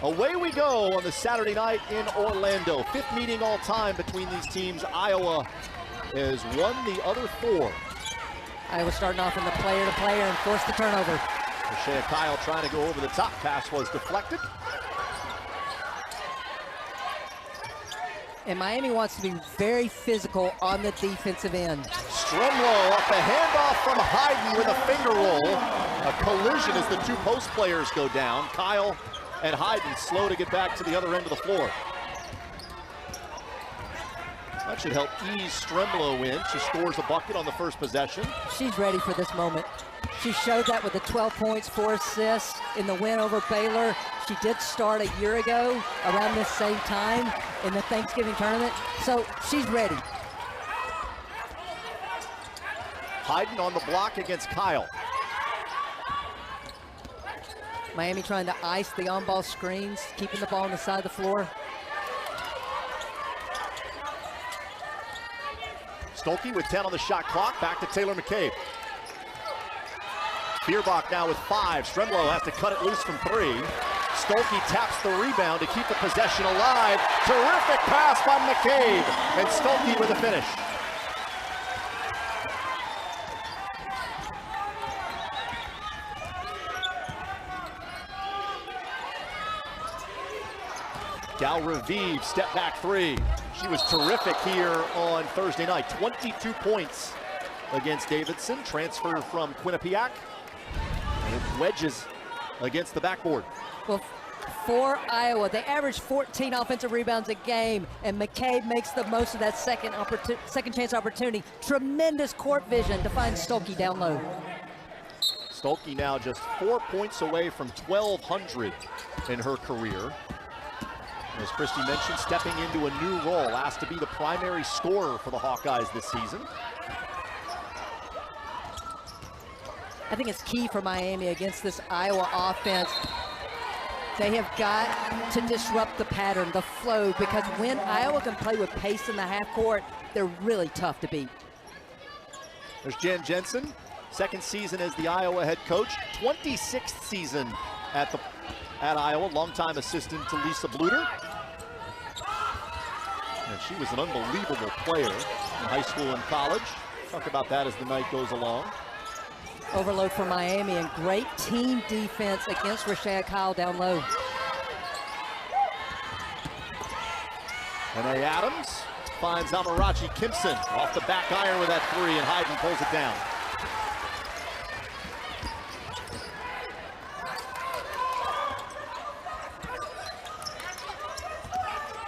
Away we go on the Saturday night in Orlando. 5th meeting all time between these teams. Iowa has won the other 4. Iowa starting off in the player-to-player and forced the turnover. Shea Kyle trying to go over the top. Pass was deflected. And Miami wants to be very physical on the defensive end. Strumlow off the handoff from Heiden with a finger roll. A collision as the 2 post players go down. Kyle and Heiden slow to get back to the other end of the floor. That should help ease Strumlow in. She scores a bucket on the first possession. She's ready for this moment. She showed that with the 12 points, 4 assists in the win over Baylor. She did start a year ago around this same time in the Thanksgiving tournament, so she's ready. Heiden on the block against Kyle. Miami trying to ice the on-ball screens, keeping the ball on the side of the floor. Stolke with 10 on the shot clock, back to Taylor McCabe. Bierbach now with 5. Stremlow has to cut it loose from 3. Stolke taps the rebound to keep the possession alive. Terrific pass by McCabe, and Stolke with a finish. Gal Raviv, step back 3. She was terrific here on Thursday night. 22 points against Davidson, transfer from Quinnipiac. And it wedges against the backboard. Well, for Iowa, they average 14 offensive rebounds a game, and McCabe makes the most of that second chance opportunity. Tremendous court vision to find Stolke down low. Stolke now just 4 points away from 1,200 in her career. As Christy mentioned, stepping into a new role, asked to be the primary scorer for the Hawkeyes this season. I think it's key for Miami against this Iowa offense. They have got to disrupt the pattern, the flow, because when Iowa can play with pace in the half court, they're really tough to beat. There's Jen Jensen, 2nd season as the Iowa head coach, 26th season at Iowa, longtime assistant to Lisa Bluter. And she was an unbelievable player in high school and college. Talk about that as the night goes along. Overload for Miami and great team defense against Rashea Kyle down low. Renee Adams finds Amarachi Kimpson off the back iron with that 3, and Heiden pulls it down.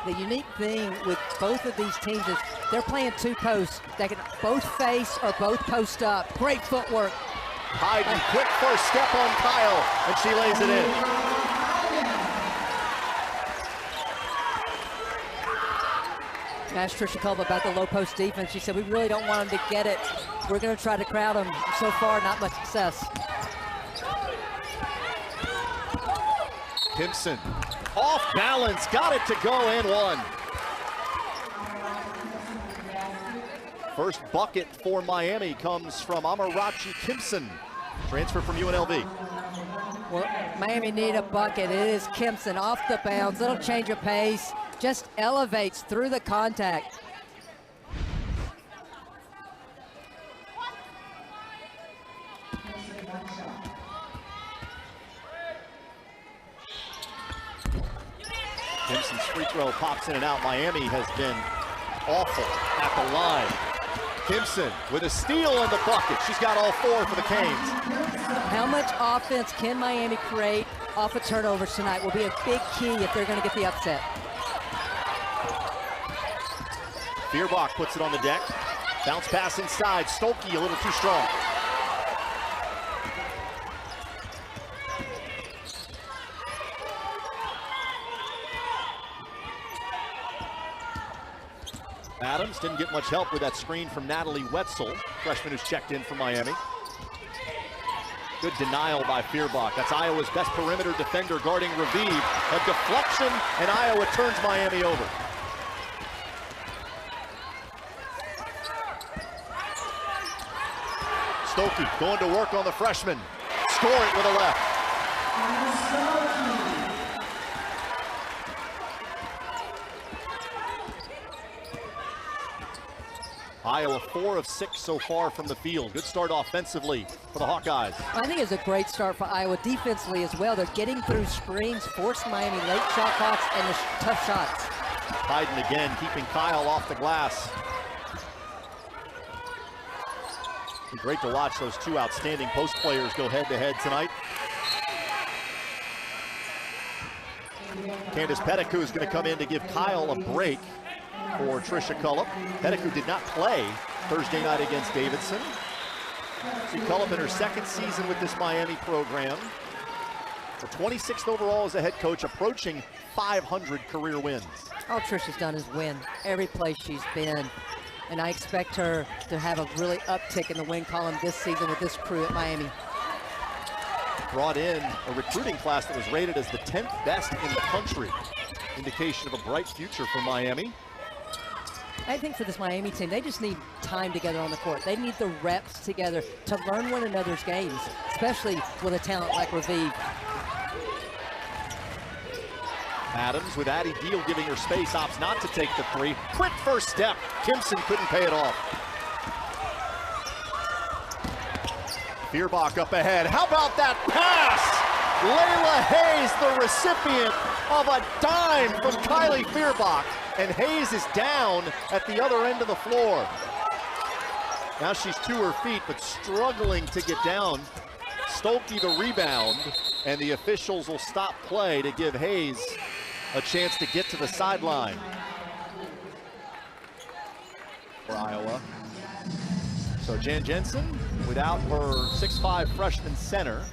The unique thing with both of these teams is they're playing 2 posts. They can both face or both post up. Great footwork. Heiden, quick first step on Kyle, and she lays it in. Asked Trisha Culp about the low post defense. She said, we really don't want them to get it. We're going to try to crowd them. So far, not much success. Kimpson, off balance, got it to go and 1. First bucket for Miami comes from Amarachi Kimpson, transfer from UNLV. Well, Miami need a bucket. It is Kimpson off the bounds, little change of pace, just elevates through the contact. Kimpson's free throw pops in and out. Miami has been awful at the line. Kimpson with a steal in the bucket. She's got all 4 for the Canes. How much offense can Miami create off of turnovers tonight will be a big key if they're going to get the upset. Bierbach puts it on the deck. Bounce pass inside. Stolke a little too strong. Adams didn't get much help with that screen from Natalie Wetzel, freshman who's checked in for Miami. Good denial by Bierbach. That's Iowa's best perimeter defender guarding Raviv. A deflection, and Iowa turns Miami over. Stolke going to work on the freshman. Score it with a left. Iowa 4 of 6 so far from the field. Good start offensively for the Hawkeyes. I think it's a great start for Iowa defensively as well. They're getting through screens, forcing Miami late shot clocks and the tough shots. Heiden again, keeping Kyle off the glass. It'd be great to watch those two outstanding post players go head-to-head tonight. Candace Pettigrew is going to come in to give Kyle a break for Tricia Cullip. Pettigrew did not play Thursday night against Davidson. See Cullip in her second season with this Miami program. The 26th overall as a head coach, approaching 500 career wins. All Tricia's done is win every place she's been. And I expect her to have a really uptick in the win column this season with this crew at Miami. Brought in a recruiting class that was rated as the 10th best in the country. Indication of a bright future for Miami. I think for this Miami team, they just need time together on the court. They need the reps together to learn one another's games, especially with a talent like Raviv. Adams with Addie Deal giving her space, opts not to take the three. Quick first step. Timpson couldn't pay it off. Feuerbach up ahead. How about that pass? Layla Hayes, the recipient of a dime from Kylie Feuerbach. And Hayes is down at the other end of the floor. Now she's to her feet, but struggling to get down. Stolke the rebound, and the officials will stop play to give Hayes a chance to get to the sideline for Iowa. So Jan Jensen without her 6'5" freshman center.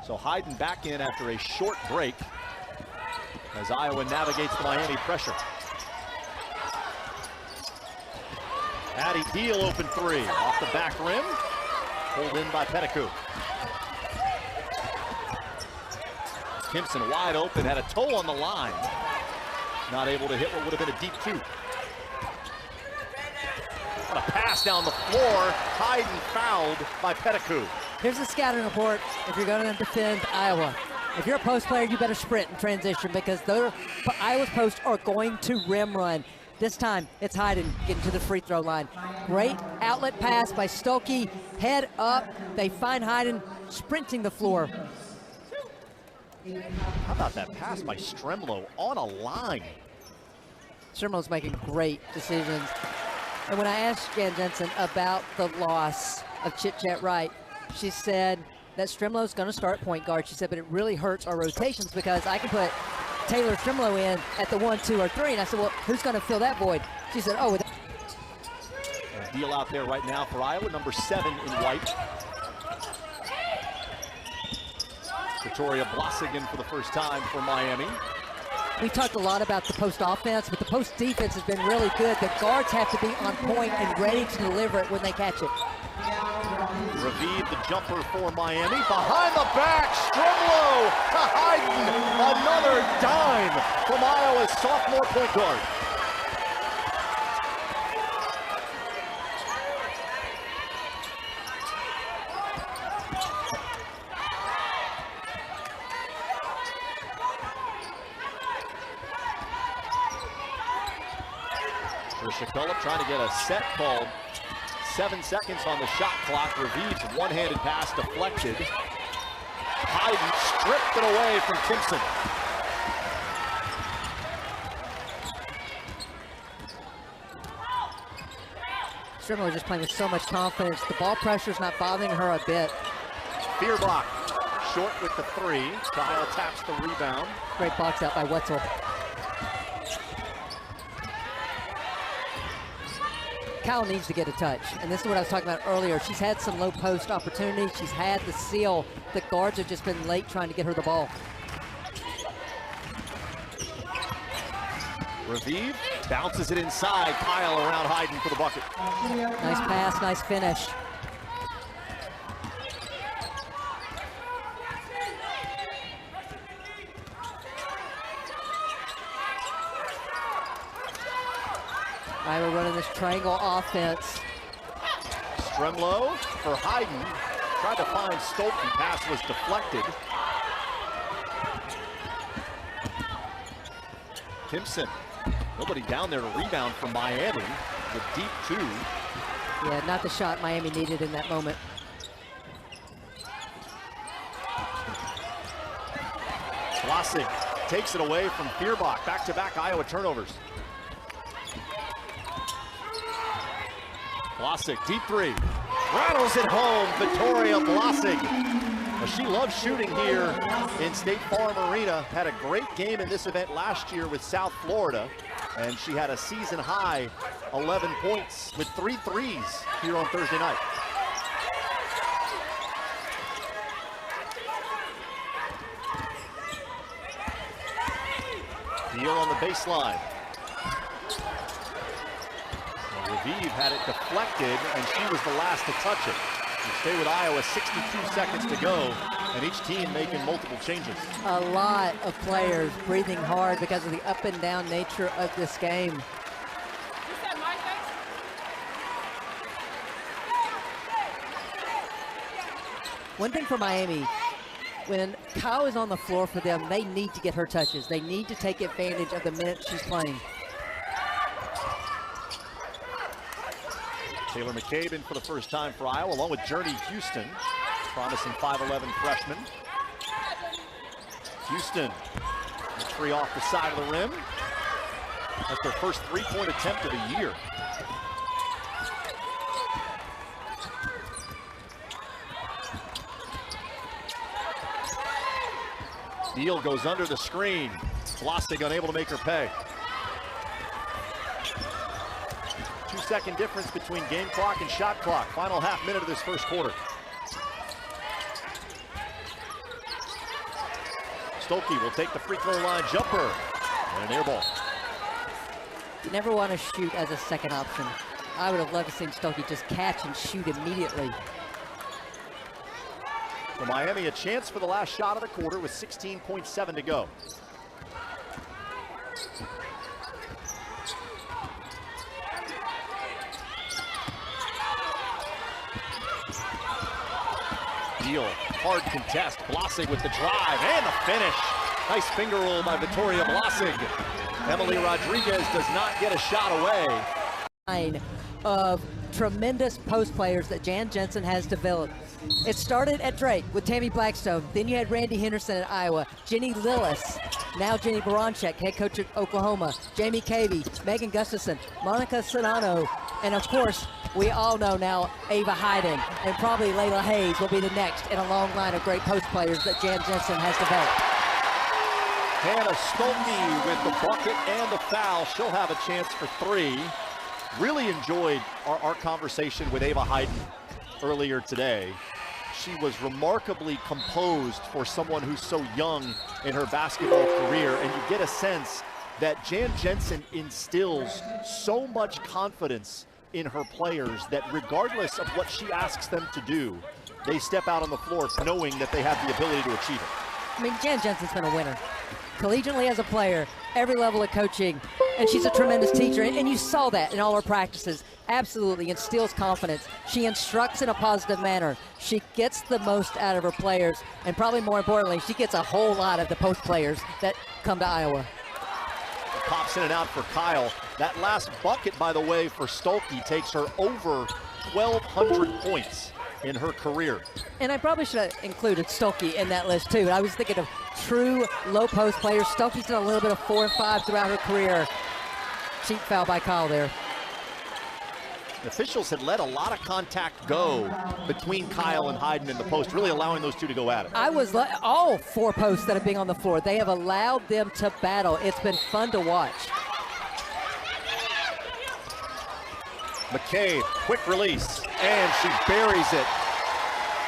So Heiden back in after a short break as Iowa navigates the Miami pressure. Addie Deal open three off the back rim, pulled in by Pettigrew. Timpson wide open, had a toe on the line. Not able to hit what would have been a deep two. What a pass down the floor. Heiden fouled by Pettigrew. Here's the scouting report if you're going to defend Iowa. If you're a post player, you better sprint and transition because Iowa's posts are going to rim run. This time, it's Heiden getting to the free throw line. Great outlet pass by Stolke. Head up. They find Heiden sprinting the floor. How about that pass by Stremlo on a line? Stremlo's making great decisions. And when I asked Jan Jensen about the loss of Chit-Chat Wright, she said that Stremlo's going to start point guard. She said, but it really hurts our rotations because I can put Taylor Stremlo in at the 1, 2, or 3. And I said, well, who's going to fill that void? She said, oh. A deal out there right now for Iowa, number 7 in white. Victoria Blossigan for the first time for Miami. We talked a lot about the post offense, but the post defense has been really good. The guards have to be on point and ready to deliver it when they catch it. Raviv, the jumper for Miami. Behind the back, Stremlo to Heiden. Another dime from Iowa's sophomore point guard. Tricia Cullip trying to get a set called. 7 seconds on the shot clock. Raviv's one-handed pass deflected. Heiden stripped it away from Timpson. Stremlo just playing with so much confidence. The ball pressure's not bothering her a bit. Feuerbach short with the 3. Kyle taps the rebound. Great box out by Wetzel. Kyle needs to get a touch, and this is what I was talking about earlier. She's had some low post opportunities. She's had the seal. The guards have just been late trying to get her the ball. Raviv bounces it inside. Kyle around Heiden for the bucket. Nice pass, nice finish. Iowa running this triangle offense. Stremlo for Heiden. Tried to find Stolke. Pass was deflected. Timpson. Nobody down there to rebound from Miami. the deep two. Yeah, not the shot Miami needed in that moment. Vlasic takes it away from Feuerbach. Back-to-back Iowa turnovers. Vlasic, deep three. Rattles it home, Victoria Vlasic. Well, she loves shooting here in State Farm Arena. Had a great game in this event last year with South Florida. And she had a season-high 11 points with 3 threes here on Thursday night. Deal on the baseline. Raviv had it deflected, and she was the last to touch it. We stay with Iowa, 62 seconds to go, and each team making multiple changes. A lot of players breathing hard because of the up and down nature of this game. One thing for Miami, when Kyle is on the floor for them, they need to get her touches. They need to take advantage of the minutes she's playing. Taylor McCabe in for the first time for Iowa, along with Journey Houston, promising 5'11" freshman. Houston, a three off the side of the rim. That's their first three-point attempt of the year. Deal goes under the screen. Vlasic unable to make her pay. 2-second difference between game clock and shot clock. Final half minute of this first quarter. Stolke will take the free throw line jumper and an air ball. You never want to shoot as a second option. I would have loved to see Stolke just catch and shoot immediately. For Miami, a chance for the last shot of the quarter with 16.7 to go. Deal, hard contest. Vlasic with the drive and the finish. Nice finger roll by Victoria Vlasic. Emily Rodriguez does not get a shot away. Of tremendous post players that Jan Jensen has developed. It started at Drake with Tammy Blackstone. Then you had Randy Henderson at Iowa. Jenny Lillis, now Jenny Baranchek, head coach at Oklahoma. Jamie Cavey, Megan Gustafson, Monica Sedano, and of course, we all know now Ava Heiden, and probably Layla Hayes will be the next in a long line of great post players that Jan Jensen has developed. Hannah Stolke with the bucket and the foul. She'll have a chance for three. Really enjoyed our conversation with Ava Heiden earlier today. She was remarkably composed for someone who's so young in her basketball career, and you get a sense that Jan Jensen instills so much confidence in her players that regardless of what she asks them to do, they step out on the floor knowing that they have the ability to achieve it. I mean, Jan Jensen's been a winner. Collegiately as a player, every level of coaching, and she's a tremendous teacher, and you saw that in all her practices. Absolutely instills confidence. She instructs in a positive manner. She gets the most out of her players, and probably more importantly, she gets a whole lot of the post players that come to Iowa. Pops in and out for Kyle. That last bucket, by the way, for Stolke takes her over 1,200 points in her career. And I probably should have included Stolke in that list too. I was thinking of true low post players. Stolke's done a little bit of 4 and 5 throughout her career. Cheap foul by Kyle there. The officials had let a lot of contact go between Kyle and Heiden in the post, really allowing those two to go at it. I was all 4 posts that have been on the floor. They have allowed them to battle. It's been fun to watch. McCabe, quick release, and she buries it.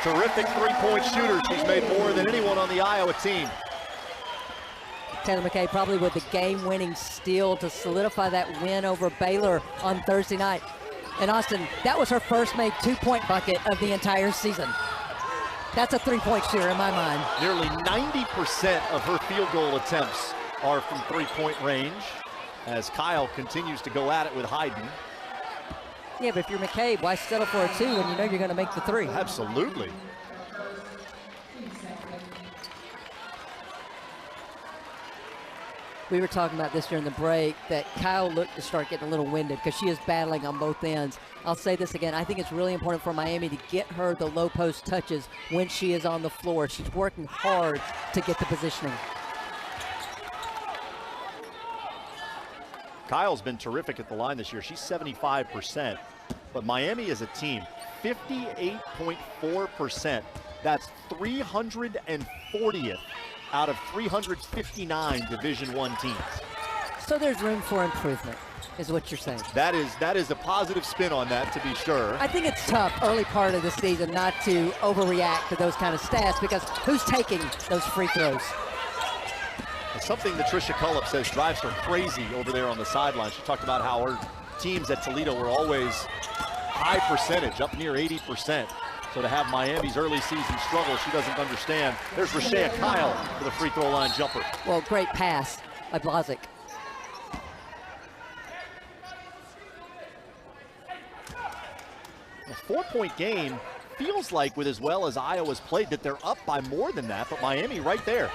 Terrific three-point shooter. She's made more than anyone on the Iowa team. Taylor McCabe probably with the game-winning steal to solidify that win over Baylor on Thursday night. And Austin, that was her first made 2-point bucket of the entire season. That's a 3-point shooter in my mind. Nearly 90% of her field goal attempts are from 3-point range as Kyle continues to go at it with Heiden. Yeah, but if you're McCabe, why settle for a 2 when you know you're going to make the 3? Absolutely. We were talking about this during the break, that Kyle looked to start getting a little winded because she is battling on both ends. I'll say this again. I think it's really important for Miami to get her the low post touches when she is on the floor. She's working hard to get the positioning. Kyle's been terrific at the line this year. She's 75%. But Miami as a team, 58.4%. That's 340th out of 359 Division I teams. So there's room for improvement, is what you're saying. That is a positive spin on that, to be sure. I think it's tough early part of the season not to overreact to those kind of stats, because who's taking those free throws? It's something that Tricia Cullip says drives her crazy over there on the sideline. She talked about how her teams at Toledo were always high percentage, up near 80%. So to have Miami's early season struggle, she doesn't understand. There's Rashea Kyle for the free throw line jumper. Well, great pass by Blazik. A 4-point game feels like, with as well as Iowa's played, that they're up by more than that, but Miami right there.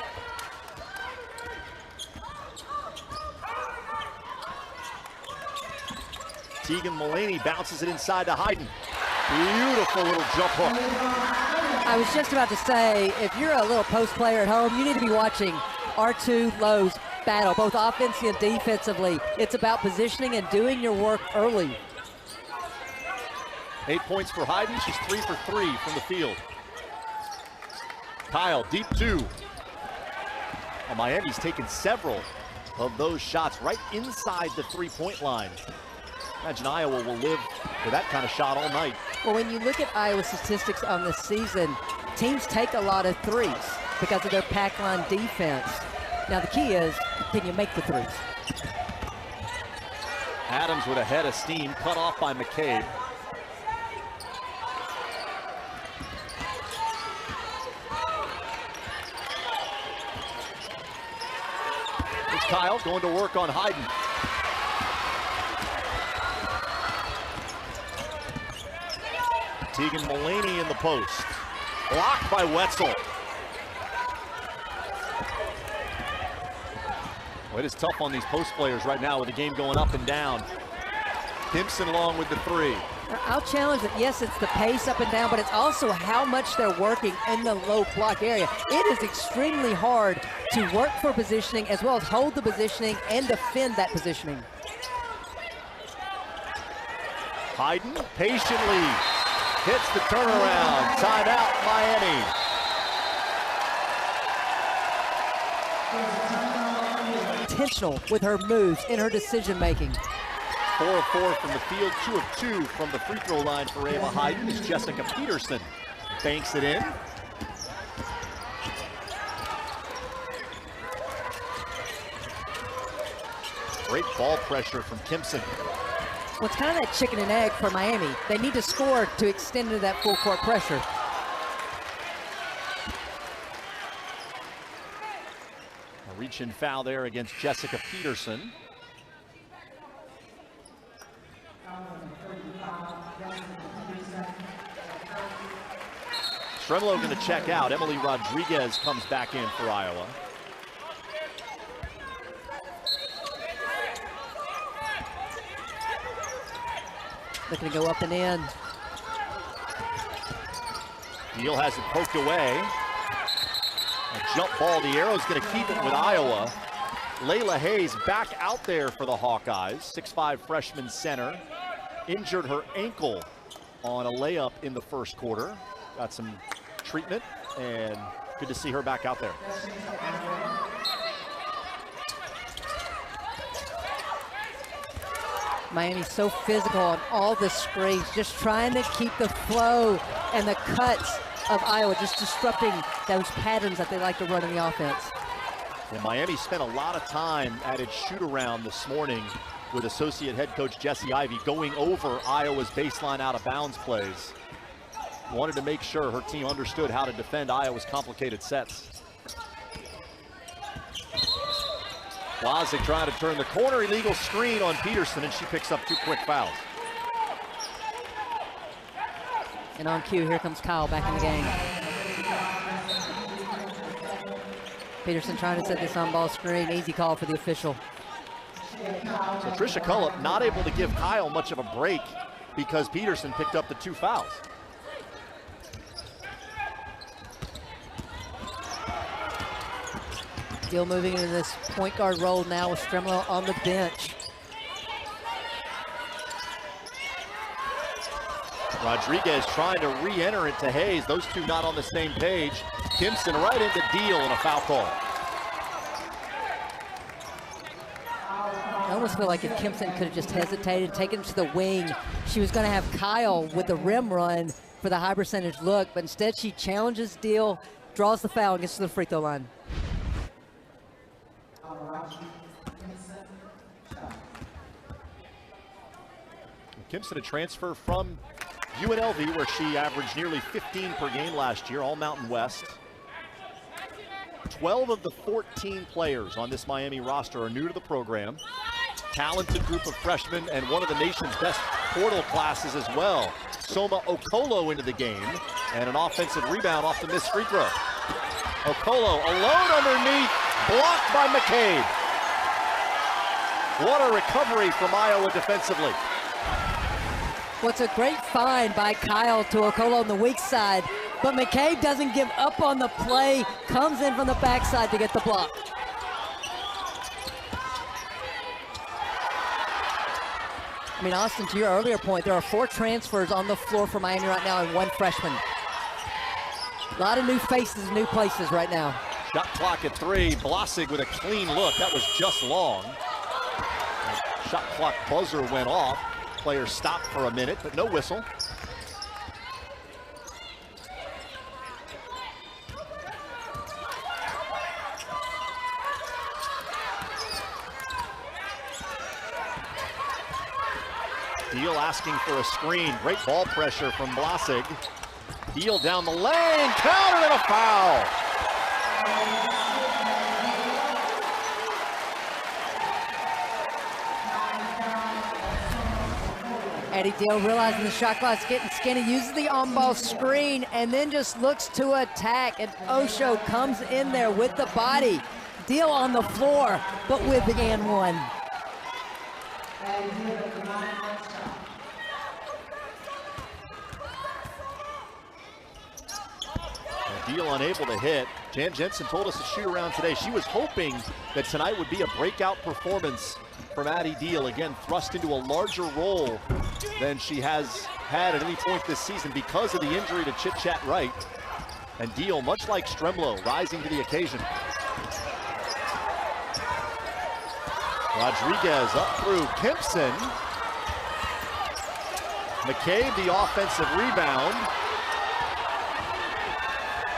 Tegan Mullaney bounces it inside to Heiden. Beautiful little jump hook. I was just about to say, if you're a little post player at home, you need to be watching our two Lowe's battle, both offensively and defensively. It's about positioning and doing your work early. 8 points for Heiden. She's 3 for 3 from the field. Kyle, deep two. Well, Miami's taken several of those shots right inside the three-point line. Imagine Iowa will live with that kind of shot all night. Well, when you look at Iowa's statistics on this season, teams take a lot of threes because of their pack line defense. Now the key is, can you make the threes? Adams with a head of steam, cut off by McCabe. It's Kyle going to work on Heiden. Tegan Mullaney in the post. Blocked by Wetzel. Well, it is tough on these post players right now with the game going up and down. Timpson along with the three. I'll challenge it. Yes, it's the pace up and down, but it's also how much they're working in the low block area. It is extremely hard to work for positioning as well as hold the positioning and defend that positioning. Heiden patiently hits the turnaround. Timeout, Miami. Intentional with her moves in her decision making. 4 of 4 from the field, 2 of 2 from the free throw line for Ava Heiden as Jessica Peterson banks it in. Great ball pressure from Timpson. Well, it's kind of that chicken and egg for Miami. They need to score to extend into that full court pressure. A reach-in foul there against Jessica Peterson. Stremlo going to check out. Emily Rodriguez comes back in for Iowa. Looking to go up and in. Deal has it poked away. A jump ball. The arrow's going to keep it with Iowa. Layla Hayes back out there for the Hawkeyes. 6'5" freshman center. Injured her ankle on a layup in the first quarter. Got some treatment, and good to see her back out there. Miami's so physical on all the screens, just trying to keep the flow and the cuts of Iowa, just disrupting those patterns that they like to run in the offense. And Miami spent a lot of time at its shoot-around this morning with associate head coach Jesse Ivey going over Iowa's baseline out-of-bounds plays. Wanted to make sure her team understood how to defend Iowa's complicated sets. Blazik trying to turn the corner, illegal screen on Peterson, and she picks up 2 quick fouls. And on cue, here comes Kyle back in the game. Peterson trying to set this on-ball screen. Easy call for the official. So Trisha Cullip not able to give Kyle much of a break because Peterson picked up the 2 fouls. Deal moving into this point guard role now with Stremlo on the bench. Rodriguez trying to re-enter it to Hayes. Those two not on the same page. Kimpson right into Deal and a foul call. I almost feel like if Kimpson could have just hesitated, taken to the wing, she was going to have Kyle with the rim run for the high percentage look, but instead she challenges Deal, draws the foul, and gets to the free throw line. Kimpson, a transfer from UNLV, where she averaged nearly 15 per game last year, all Mountain West. 12 of the 14 players on this Miami roster are new to the program. Talented group of freshmen and one of the nation's best portal classes as well. Soma Okolo into the game and an offensive rebound off the missed free throw. Okolo alone underneath, blocked by McCabe. What a recovery from Iowa defensively. What's a great find by Kyle to Okolo on the weak side, but McCabe doesn't give up on the play, comes in from the backside to get the block. I mean, Austin, to your earlier point, there are 4 transfers on the floor for Miami right now and 1 freshman. A lot of new faces, new places right now. Shot clock at 3. Blossig with a clean look. That was just long. Shot clock buzzer went off. Player stopped for a minute, but no whistle. Deal asking for a screen. Great ball pressure from Blossig. Deal down the lane, counted and a foul. Eddie Deal realizing the shot clock's getting skinny, uses the on-ball screen, and then just looks to attack, and Osho comes in there with the body. Deal on the floor, but with the and one. Deal unable to hit. Jan Jensen told us to shoot around today. She was hoping that tonight would be a breakout performance from Addie Deal. Again, thrust into a larger role than she has had at any point this season because of the injury to Chit-Chat Wright. And Deal, much like Stremlo, rising to the occasion. Rodriguez up through Kimpson. McCabe, the offensive rebound.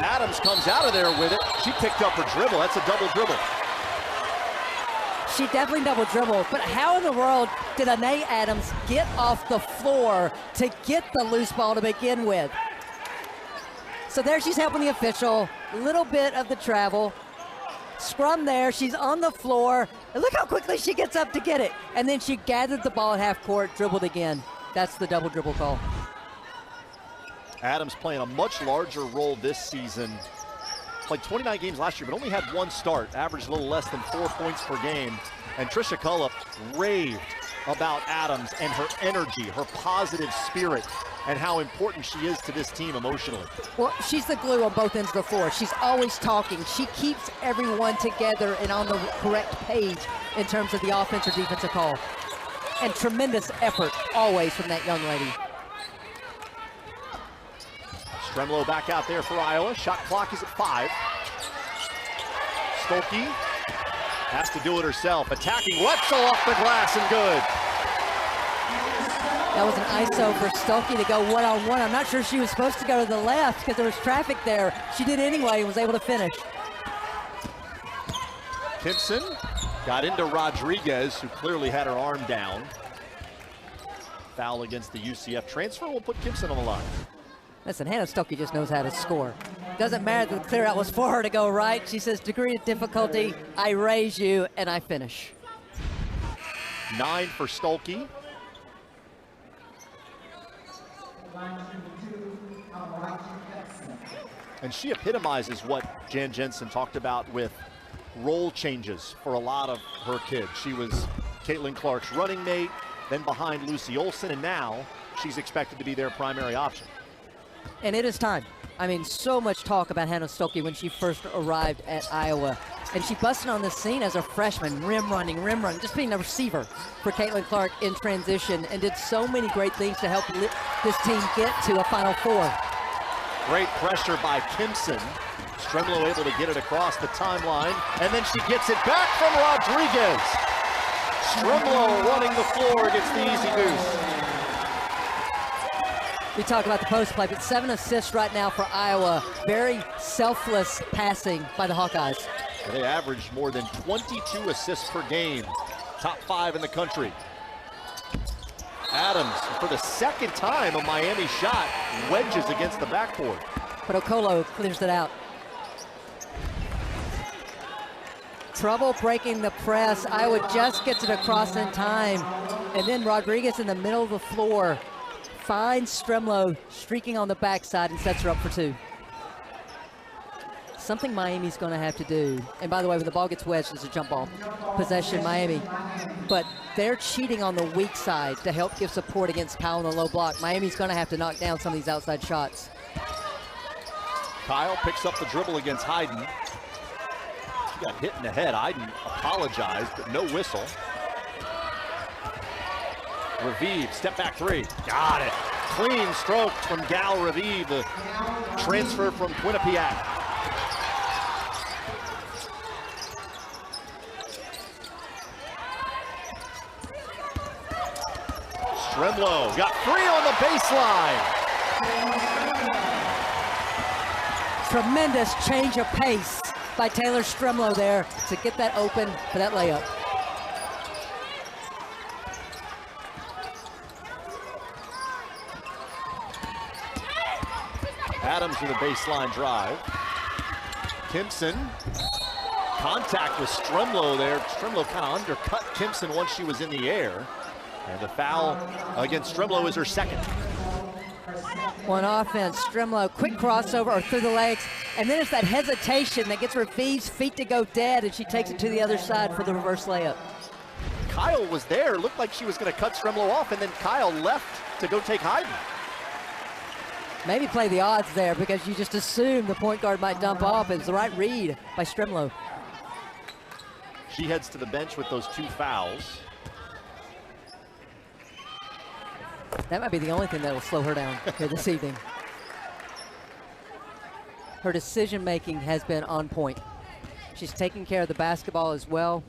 Adams comes out of there with it. She picked up her dribble. That's a double dribble. She definitely double dribbled, but how in the world did Anae Adams get off the floor to get the loose ball to begin with? So there she's helping the official, a little bit of the travel. Scrum there, she's on the floor, and look how quickly she gets up to get it. And then she gathered the ball at half court, dribbled again. That's the double dribble call. Adams playing a much larger role this season. Played 29 games last year, but only had 1 start, averaged a little less than 4 points per game. And Trisha Cullip raved about Adams and her energy, her positive spirit, and how important she is to this team emotionally. Well, she's the glue on both ends of the floor. She's always talking. She keeps everyone together and on the correct page in terms of the offense or defensive call. And tremendous effort always from that young lady. Stremlo back out there for Iowa. Shot clock is at 5. Stolke has to do it herself. Attacking Wetzel off the glass and good. That was an ISO for Stolke to go one-on-one. I'm not sure she was supposed to go to the left because there was traffic there. She did anyway and was able to finish. Kimpson got into Rodriguez, who clearly had her arm down. Foul against the UCF transfer will put Kimpson on the line. Listen, Hannah Stolke just knows how to score. Doesn't matter that the clear out was for her to go right. She says, degree of difficulty, I raise you, and I finish. 9 for Stolke. And she epitomizes what Jan Jensen talked about with role changes for a lot of her kids. She was Caitlin Clark's running mate, then behind Lucy Olson, and now she's expected to be their primary option. And it is time. I mean, so much talk about Hannah Stolke when she first arrived at Iowa. And she busted on the scene as a freshman, rim running, just being a receiver for Caitlin Clark in transition, and did so many great things to help this team get to a Final Four. Great pressure by Kimpson. Stremlow able to get it across the timeline, and then she gets it back from Rodriguez. Stremlow running the floor, gets the easy deuce. We talk about the post play, but 7 assists right now for Iowa. Very selfless passing by the Hawkeyes. They averaged more than 22 assists per game. Top 5 in the country. Adams, for the second time, a Miami shot, wedges against the backboard. But Okolo clears it out. Trouble breaking the press. Iowa just gets it across in time. And then Rodriguez in the middle of the floor finds Stremlow streaking on the backside and sets her up for 2. Something Miami's going to have to do. And by the way, when the ball gets wedged, it's a jump ball. Possession, Miami. But they're cheating on the weak side to help give support against Kyle in the low block. Miami's going to have to knock down some of these outside shots. Kyle picks up the dribble against Heiden. She got hit in the head. Heiden apologized, but no whistle. Raviv, step back 3. Got it. Clean stroke from Gal Raviv, the transfer from Quinnipiac. Stremlow got free on the baseline. Tremendous change of pace by Taylor Stremlow there to get that open for that layup. Adams with a baseline drive. Kimpson, contact with Stremlow there. Stremlow kind of undercut Kimpson once she was in the air. And the foul against Stremlow is her second. On offense, Stremlow, quick crossover or through the legs, and then it's that hesitation that gets Raviv's feet to go dead, and she takes it to the other side for the reverse layup. Kyle was there, looked like she was going to cut Stremlow off, and then Kyle left to go take Heiden. Maybe play the odds there because you just assume the point guard might dump off. It was the right read by Stremlow. She heads to the bench with those 2 fouls. That might be the only thing that will slow her down here this evening. Her decision-making has been on point. She's taking care of the basketball as well.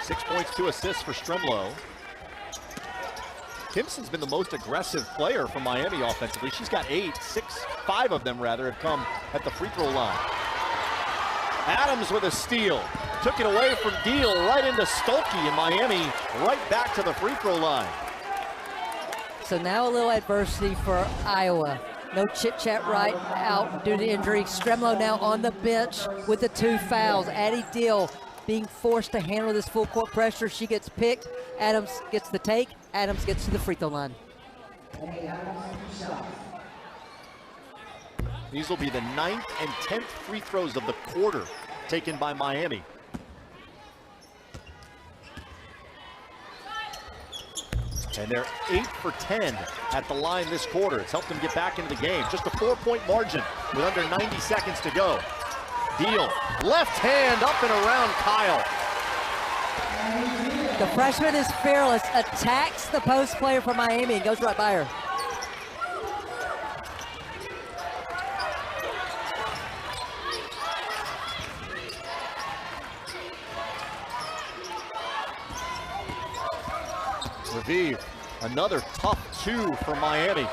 6 points, 2 assists for Stremlow. Kimpson's been the most aggressive player for Miami offensively. She's got 5 of them rather, have come at the free throw line. Adams with a steal. Took it away from Deal right into Stolke, and Miami right back to the free throw line. So now a little adversity for Iowa. No Chit-Chat Wright out due to injury. Stremlow now on the bench with the 2 fouls. Addie Deal being forced to handle this full court pressure. She gets picked. Adams gets the take. Adams gets to the free throw line. These will be the 9th and 10th free throws of the quarter taken by Miami. And they're 8 for 10 at the line this quarter. It's helped them get back into the game. Just a 4-point margin with under 90 seconds to go. Deal, left hand up and around Kyle. The freshman is fearless, attacks the post player for Miami and goes right by her. Raviv, another tough 2 for Miami.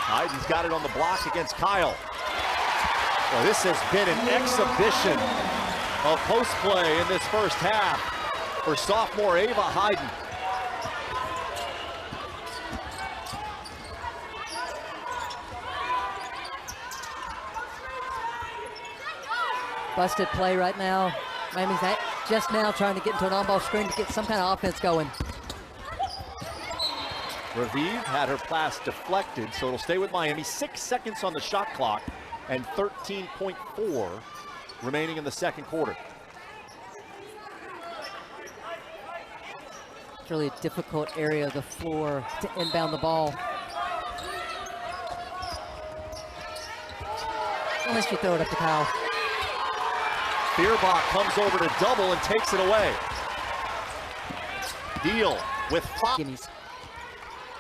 Heiden's got it on the block against Kyle. Well, this has been an exhibition of post play in this first half for sophomore Ava Heiden. busted play right now. Miami's just now trying to get into an on-ball screen to get some kind of offense going. Raviv had her pass deflected, so it'll stay with Miami. 6 seconds on the shot clock and 13.4 remaining in the second quarter. It's really a difficult area of the floor to inbound the ball. Unless you throw it up to Kyle. Fierbach comes over to double and takes it away. Deal with 5.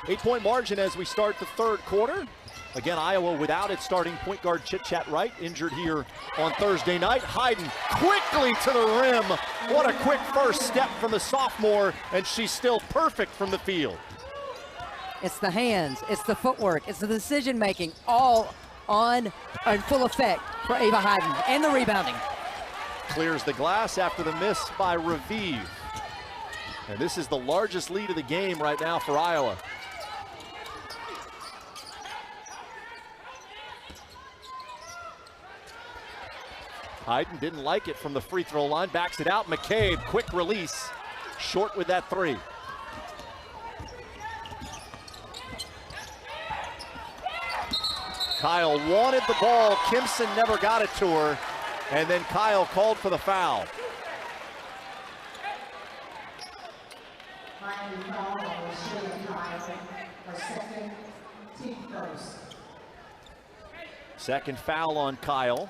8-point margin as we start the third quarter. Again, Iowa without its starting point guard Chazadi Wright, injured here on Thursday night. Heiden quickly to the rim. What a quick first step from the sophomore, and she's still perfect from the field. It's the hands, it's the footwork, it's the decision making, all on in full effect for Ava Heiden, and the rebounding. Clears the glass after the miss by Raviv. And this is the largest lead of the game right now for Iowa. Heiden didn't like it from the free throw line, backs it out. McCabe, quick release, short with that three. Kyle wanted the ball, Kimson never got it to her, and then Kyle called for the foul. Second foul on Kyle.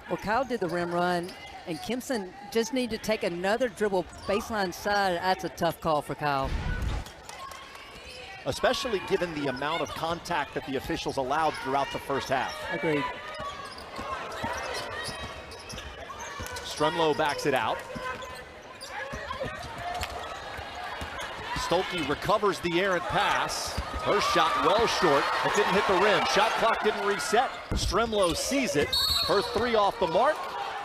Well, Kyle did the rim run, and Kimson just needed to take another dribble baseline side. That's a tough call for Kyle. Especially given the amount of contact that the officials allowed throughout the first half. Agreed. Stremlow backs it out. Stolke recovers the errant pass. Her shot well short. It didn't hit the rim. Shot clock didn't reset. Stremlow sees it. Her three off the mark.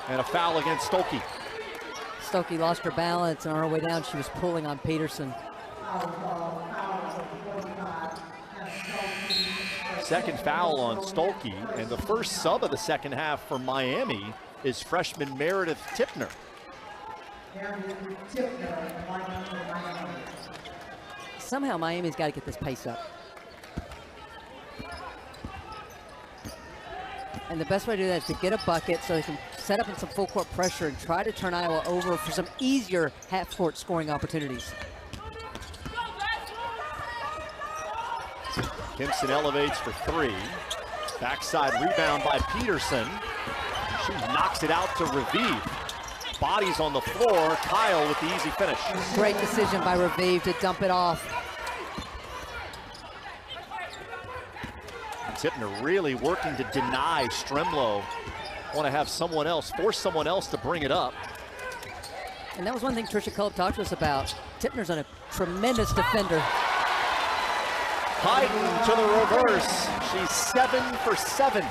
And a foul against Stolke. Stolke lost her balance, and on her way down, she was pulling on Peterson. Second foul on Stolke, and the first sub of the second half for Miami is freshman Meredith Tipner. Somehow Miami's got to get this pace up. And the best way to do that is to get a bucket so they can set up in some full court pressure and try to turn Iowa over for some easier half court scoring opportunities. Kimson elevates for three. Backside rebound by Peterson. She knocks it out to Raviv. Bodies on the floor. Kyle with the easy finish. Great decision by Raviv to dump it off. Tipner really working to deny Stremlow. Want to have someone else, force someone else to bring it up. And that was one thing Tricia Culp talked to us about. Tipner's a tremendous defender. Heiden to the reverse. She's 7 for 7.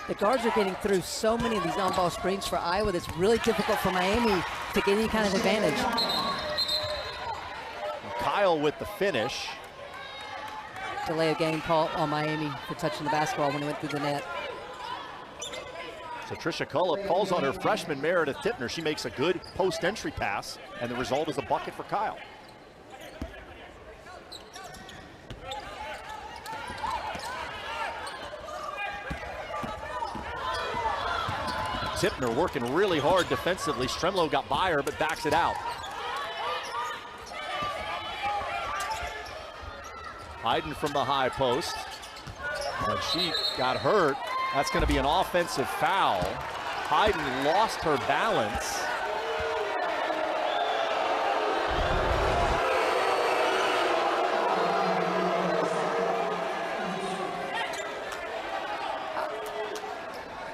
The guards are getting through so many of these on-ball screens for Iowa that's really difficult for Miami to get any kind of advantage. Kyle with the finish. Delay of game call on Miami for touching the basketball when he went through the net. So Tricia Cullip calls on her freshman Meredith Tipner. She makes a good post-entry pass, and the result is a bucket for Kyle. Tipner working really hard defensively. Stremlow got by her, but backs it out. Heiden from the high post. And she got hurt. That's going to be an offensive foul. Heiden lost her balance.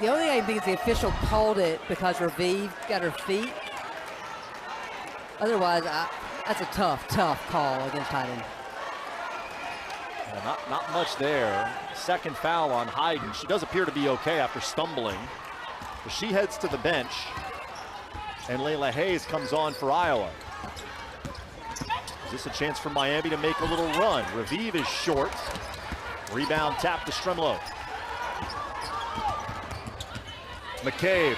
The only thing I think is the official called it because Raviv got her feet. Otherwise, that's a tough call against Heiden. Yeah, not much there. Second foul on Heiden. She does appear to be okay after stumbling. But she heads to the bench. And Layla Hayes comes on for Iowa. Is this a chance for Miami to make a little run? Raviv is short. Rebound tap to Stremlo. McCabe,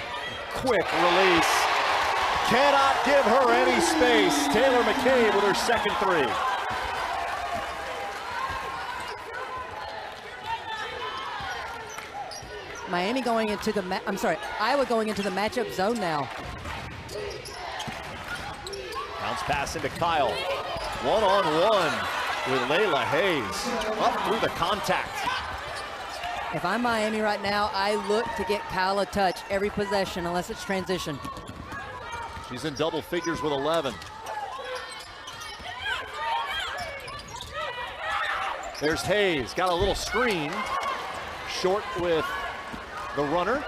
quick release. Cannot give her any space. Taylor McCabe with her second three. Miami going into the, Iowa going into the matchup zone now. Bounce pass into Kyle. One-on-one with Layla Hayes. Up through the contact. If I'm Miami right now, I look to get Kyle a touch every possession unless it's transition. She's in double figures with 11. There's Hayes, got a little screen. Short with the runner.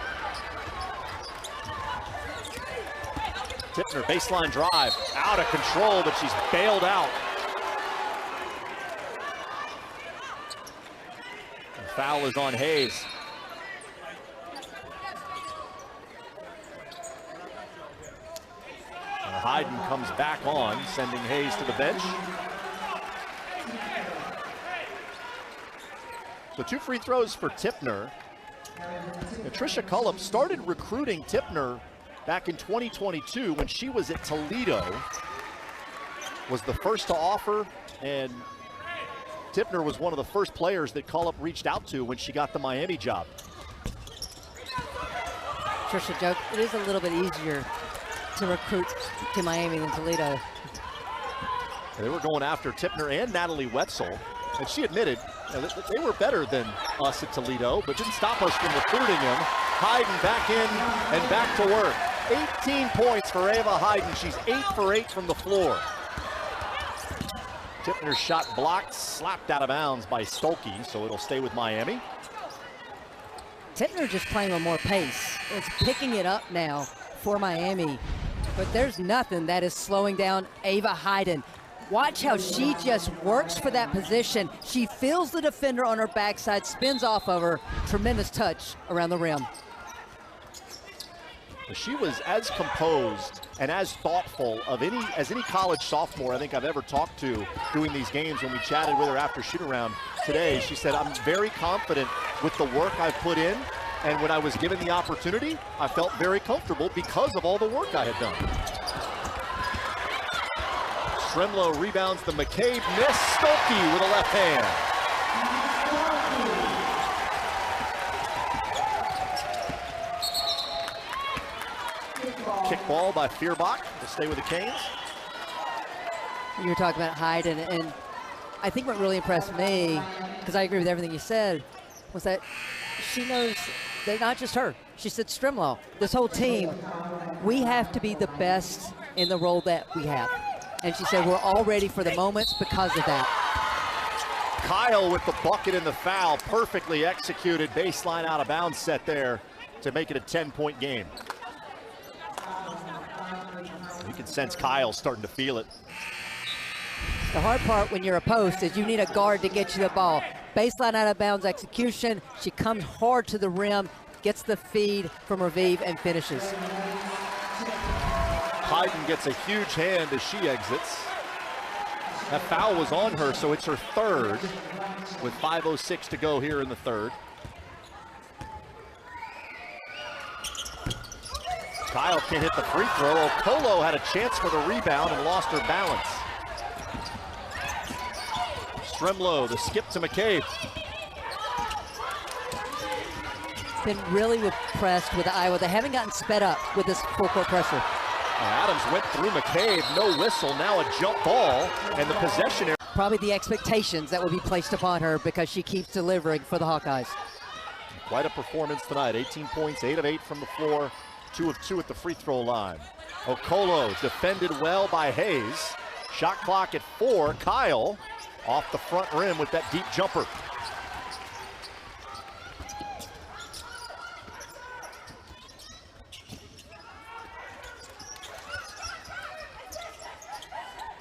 Tipner, baseline drive, out of control, but she's bailed out. The foul is on Hayes. And Heiden comes back on, sending Hayes to the bench. So 2 free throws for Tipner. Tricia Cullop started recruiting Tipner back in 2022 when she was at Toledo. Was the first to offer, and Tipner was one of the first players that Cullop reached out to when she got the Miami job. Tricia joke, it is a little bit easier to recruit to Miami than Toledo. They were going after Tipner and Natalie Wetzel, and she admitted that they were better than us at Toledo, but didn't stop us from recruiting them. Heiden back in and back to work. 18 points for Ava Heiden. She's 8 for 8 from the floor. Tipner's shot blocked, slapped out of bounds by Stolke, so it'll stay with Miami. Tipner just playing with more pace. It's picking it up now for Miami, but there's nothing that is slowing down Ava Heiden. Watch how she just works for that position. She feels the defender on her backside, spins off of her. Tremendous touch around the rim. She was as composed and as thoughtful as any college sophomore I think I've ever talked to doing these games. When we chatted with her after shoot-around today, she said, I'm very confident with the work I've put in, and when I was given the opportunity, I felt very comfortable because of all the work I had done. Stremlo rebounds the McCabe miss. Stolke with a left hand. Kick ball by Fierbach to stay with the Canes. You were talking about Heiden, and I think what really impressed me, because I agree with everything you said, was that she knows that not just her. She said, Stremlo, this whole team, we have to be the best in the role that we have. And she said, we're all ready for the moments because of that. Kyle with the bucket and the foul, perfectly executed baseline out of bounds set there to make it a 10-point game. You can sense Kyle starting to feel it. The hard part when you're a post is you need a guard to get you the ball. Baseline out of bounds execution. She comes hard to the rim, gets the feed from Raviv and finishes. Heiden gets a huge hand as she exits. That foul was on her, so it's her third with 5:06 to go here in the third. Kyle can't hit the free throw. Okolo had a chance for the rebound and lost her balance. Stremlo, the skip to McCabe. Been really impressed with Iowa. They haven't gotten sped up with this full court pressure. Adams went through McCabe, no whistle, now a jump ball, and the possession area. Probably the expectations that will be placed upon her because she keeps delivering for the Hawkeyes. Quite a performance tonight, 18 points, 8 of 8 from the floor, 2 of 2 at the free throw line. Okolo defended well by Hayes. Shot clock at 4, Kyle off the front rim with that deep jumper.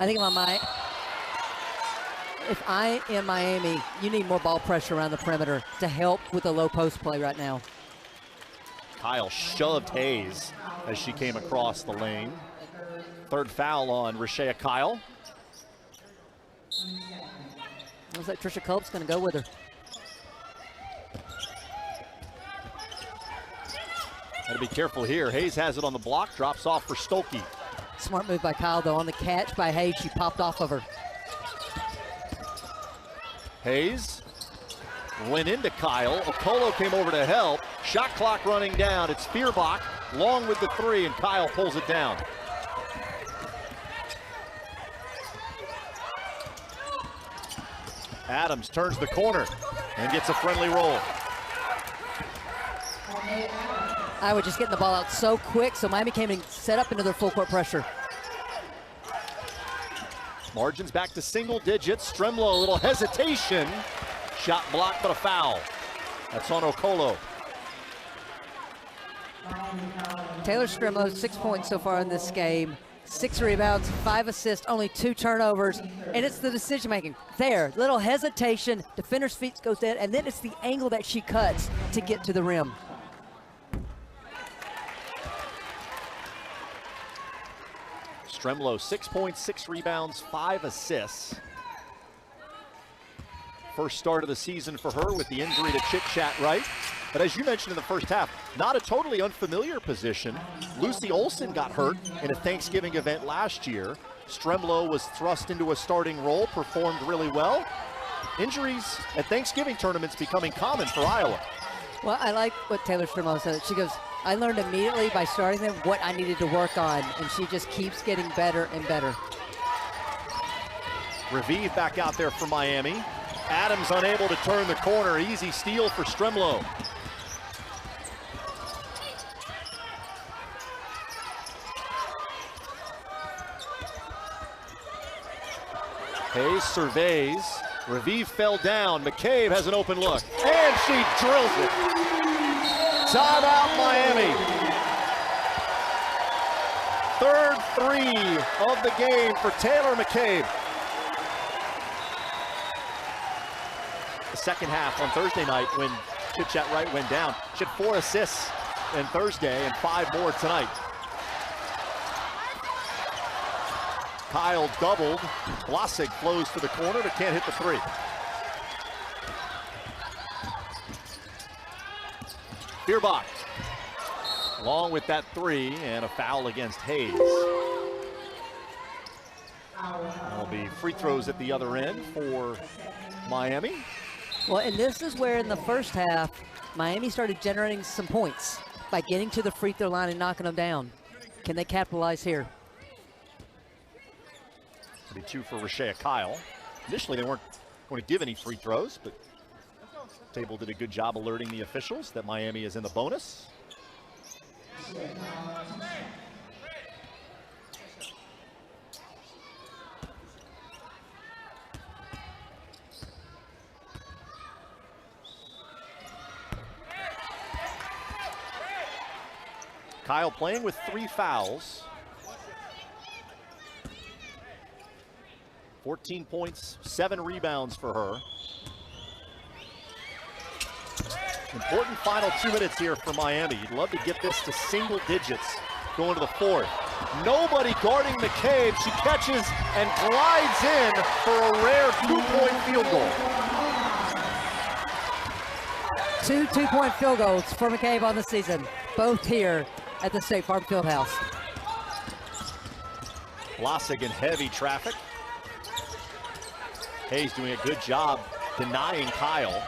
I think if I am Miami, you need more ball pressure around the perimeter to help with the low post play right now. Kyle shoved Hayes as she came across the lane. Third foul on Rashea Kyle. Looks like Trisha Culp's going to go with her. Got to be careful here. Hayes has it on the block, drops off for Stolke. Smart move by Kyle, though. On the catch by Hayes, she popped off of her. Hayes went into Kyle. Okolo came over to help. Shot clock running down. It's Feuerbach long with the three, and Kyle pulls it down. Adams turns the corner and gets a friendly roll. Iowa just getting the ball out so quick, so Miami came and set up into their full court pressure. Margins back to single digits. Stremlo, a little hesitation. Shot blocked, but a foul. That's on Okolo. Taylor Stremlo, 6 points so far in this game. 6 rebounds, 5 assists, only 2 turnovers, and it's the decision making. There, little hesitation, defender's feet goes dead, and then it's the angle that she cuts to get to the rim. Stremlo, 6 points, 6 rebounds, 5 assists. First start of the season for her with the injury to Chazadi Wright. But as you mentioned in the first half, not a totally unfamiliar position. Lucy Olson got hurt in a Thanksgiving event last year. Stremlo was thrust into a starting role, performed really well. Injuries at Thanksgiving tournaments becoming common for Iowa. Well, I like what Taylor Stremlo said. She goes, I learned immediately by starting them what I needed to work on, and she just keeps getting better and better. Raviv back out there for Miami. Adams unable to turn the corner. Easy steal for Stremlo. Hayes surveys. Raviv fell down. McCabe has an open look, and she drills it. Timeout, Miami. Third three of the game for Taylor McCabe. The second half on Thursday night when Chazadi Wright went down. She had 4 assists on Thursday and 5 more tonight. Kyle doubled. Vlasic flows to the corner but can't hit the three. Feuerbach along with that three, and a foul against Hayes. There'll be free throws at the other end for Miami. Well, and this is where in the first half, Miami started generating some points by getting to the free throw line and knocking them down. Can they capitalize here? It'll be 2 for Rashea Kyle. Initially, they weren't going to give any free throws, but Table did a good job alerting the officials that Miami is in the bonus. Kyle playing with 3 fouls. 14 points, 7 rebounds for her. Important final 2 minutes here for Miami. You'd love to get this to single digits going to the fourth. Nobody guarding McCabe. She catches and glides in for a rare 2-point field goal. 2 2-point field goals for McCabe on the season, both here at the State Farm Fieldhouse. Vlasic in heavy traffic. Hayes doing a good job denying Kyle.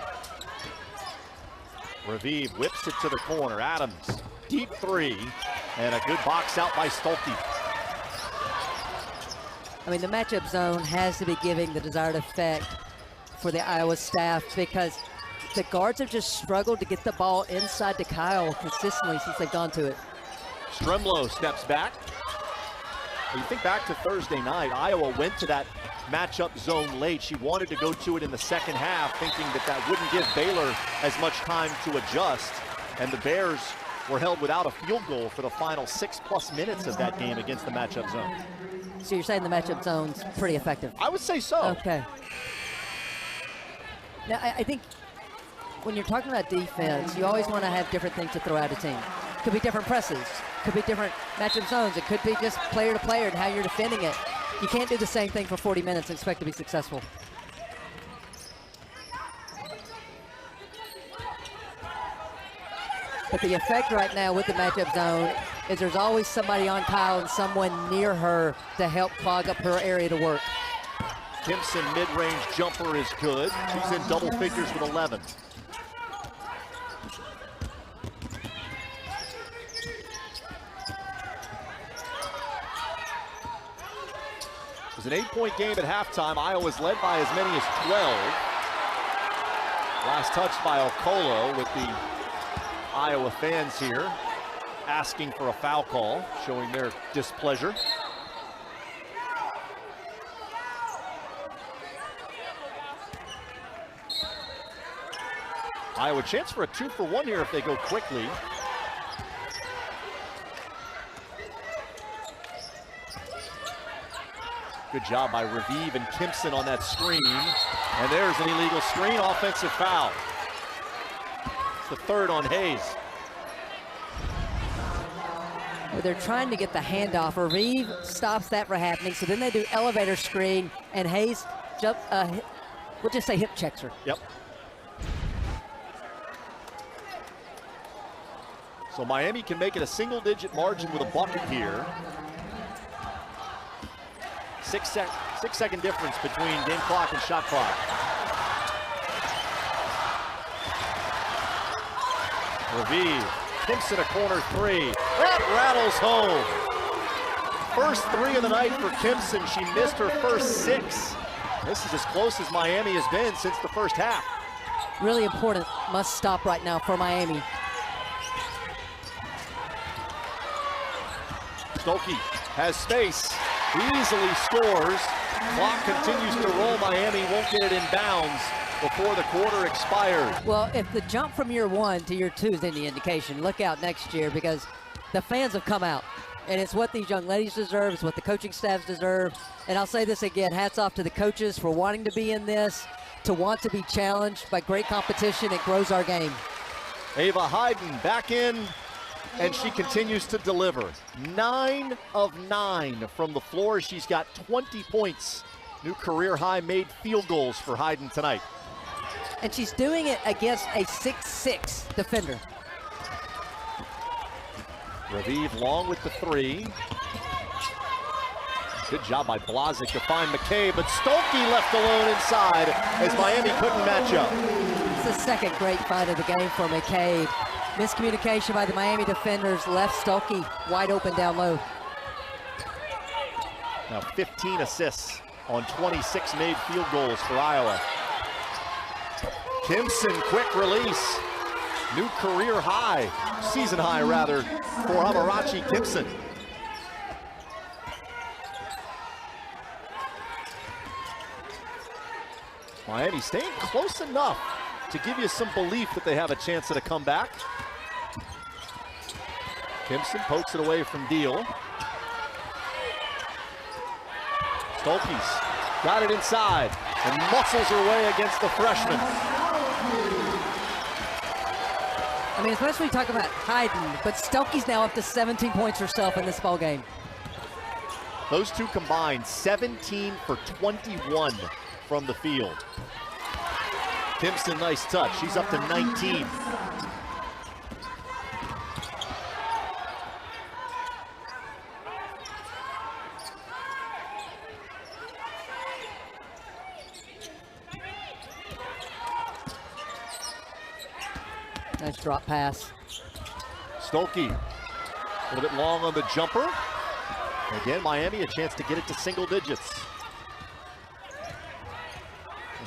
Raviv whips it to the corner. Adams, deep three, and a good box out by Stolke. I mean, the matchup zone has to be giving the desired effect for the Iowa staff, because the guards have just struggled to get the ball inside to Kyle consistently since they've gone to it. Stremlo steps back. You think back to Thursday night, Iowa went to that matchup zone late. She wanted to go to it in the second half, thinking that that wouldn't give Baylor as much time to adjust. And the Bears were held without a field goal for the final 6+ minutes of that game against the matchup zone. So you're saying the matchup zone's pretty effective? I would say so. Okay. Now, I think when you're talking about defense, you always want to have different things to throw at a team. Could be different presses, Could be different matchup zones. It could be just player to player and how you're defending it. You can't do the same thing for 40 minutes and expect to be successful. But the effect right now with the matchup zone is there's always somebody on Kyle and someone near her to help clog up her area to work. Timpson mid-range jumper is good. She's in double figures with 11. It was an 8-point game at halftime. Iowa's led by as many as 12. Last touch by Okolo, with the Iowa fans here asking for a foul call, showing their displeasure. Iowa chance for a 2-for-1 here if they go quickly. Good job by Raviv and Timpson on that screen. And there's an illegal screen, offensive foul. It's the third on Hayes. Well, they're trying to get the handoff. Raviv stops that from happening, so then they do elevator screen, and Hayes we'll just say hip checks her. Yep. So Miami can make it a single-digit margin with a bucket here. 6-second difference between game clock and shot clock. Raviv, Timpson a corner three. That rattles home. First three of the night for Timpson. She missed her first 6. This is as close as Miami has been since the first half. Really important must stop right now for Miami. Stokey has space, easily scores. Clock continues to roll. Miami won't get it in bounds before the quarter expires. Well, if the jump from year 1 to year 2 is any indication, look out next year, because the fans have come out. And it's what these young ladies deserve, it's what the coaching staffs deserve. And I'll say this again, hats off to the coaches for wanting to be in this, to want to be challenged by great competition. It grows our game. Ava Heiden back in, and she continues to deliver. 9 of 9 from the floor. She's got 20 points. New career high made field goals for Heiden tonight. And she's doing it against a 6'6" defender. Raviv long with the 3. Good job by Blazic to find McCabe, but Stokey left alone inside as Miami couldn't match up. It's the second great fight of the game for McCabe. Miscommunication by the Miami defenders left Stokey wide open down low. Now 15 assists on 26 made field goals for Iowa. Timpson, quick release. New career high, season high rather, for Amarachi Timpson. Miami staying close enough to give you some belief that they have a chance at a comeback. Timpson pokes it away from Deal. Stokey's got it inside and muscles her way against the freshman. I mean, especially talk about Heiden, but Stokey's now up to 17 points herself in this ball game. Those two combined, 17 for 21 from the field. Timpson, nice touch. She's up to 19. Nice drop pass. Stokey, a little bit long on the jumper. Again, Miami a chance to get it to single digits.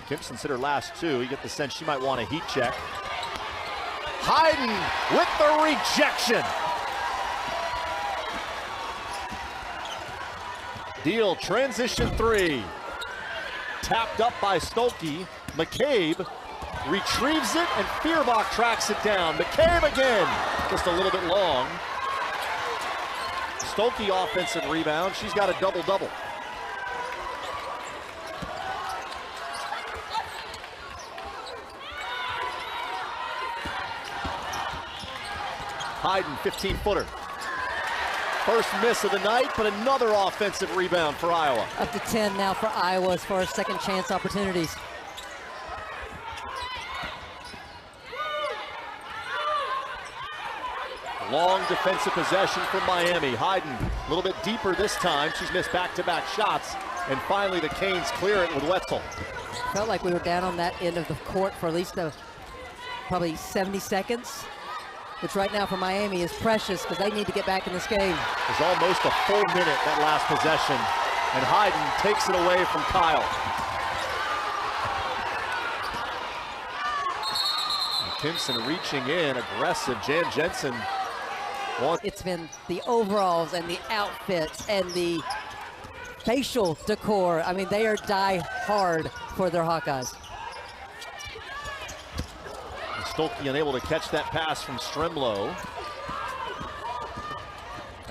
Timpson's hit her last 2. You get the sense she might want a heat check. Heiden with the rejection. Deal, transition 3. Tapped up by Stokey. McCabe retrieves it, and Feuerbach tracks it down. McCabe again, just a little bit long. Stokey offensive rebound. She's got a double-double. Heiden, 15-footer. First miss of the night, but another offensive rebound for Iowa. Up to 10 now for Iowa as far as second chance opportunities. Long defensive possession from Miami. Heiden a little bit deeper this time. She's missed back-to-back shots. And finally the Canes clear it with Wetzel. Felt like we were down on that end of the court for at least probably 70 seconds. Which right now for Miami is precious because they need to get back in this game. It was almost a full minute, that last possession. And Heiden takes it away from Kyle. And Timpson reaching in, aggressive. Jan Jensen. It's been the overalls and the outfits and the facial decor. I mean, they are die hard for their Hawkeyes. Stolke unable to catch that pass from Stremlow.